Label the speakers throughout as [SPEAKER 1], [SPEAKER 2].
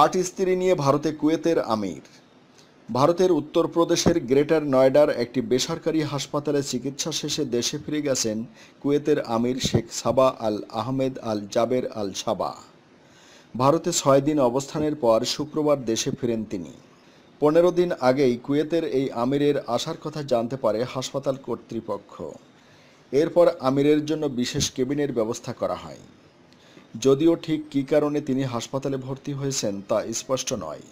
[SPEAKER 1] আট স্ত্রী নিয়ে ভারতে কুয়েতের আমির। ভারতের উত্তরপ্রদেশের গ্রেটার নয়ডার একটি বেসরকারি হাসপাতালে চিকিৎসা শেষে দেশে ফিরে গেছেন কুয়েতের আমির শেখ সাবা আল আহমেদ আল জাবের আল সাবা। ভারতে 6 দিন অবস্থানের পর শুক্রবার দেশে ফিরেন তিনি। 15 দিন আগেই কুয়েতের এই আমিরের আসার কথা জানতে পারে হাসপাতাল কর্তৃপক্ষ। এরপর আমিরের জন্য বিশেষ কেবিনের ব্যবস্থা করা হয়। যদিও ঠিক কী কারণে তিনি হাসপাতালে ভর্তি হয়েছেন তা স্পষ্ট নয়।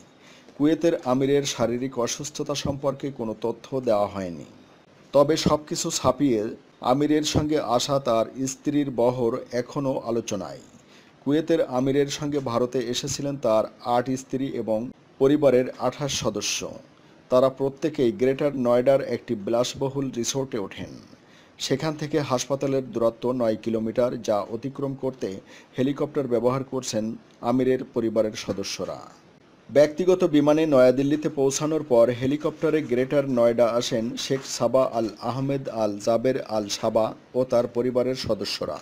[SPEAKER 1] কুয়েতের আমিরের শারীরিক অসুস্থতা সম্পর্কে কোনো তথ্য দেওয়া হয়নি। তবে সবকিছু ছাপিয়ে আমিরের সঙ্গে আসা তার স্ত্রীর বহর এখনও আলোচনায়। কুয়েতের আমিরের সঙ্গে ভারতে এসেছিলেন তার 8 স্ত্রী এবং পরিবারের 28 সদস্য। তারা প্রত্যেকেই গ্রেটার নয়ডার একটি বিলাসবহুল রিসোর্টে ওঠেন। সেখান থেকে হাসপাতালের দূরত্ব 9 কিলোমিটার, যা অতিক্রম করতে হেলিকপ্টার ব্যবহার করছেন আমিরের পরিবারের সদস্যরা। ব্যক্তিগত বিমানে নয়াদিল্লিতে পৌঁছানোর পর হেলিকপ্টারে গ্রেটার নয়ডা আসেন শেখ সাবা আল আহমেদ আল জাবের আল সাবা ও তার পরিবারের সদস্যরা।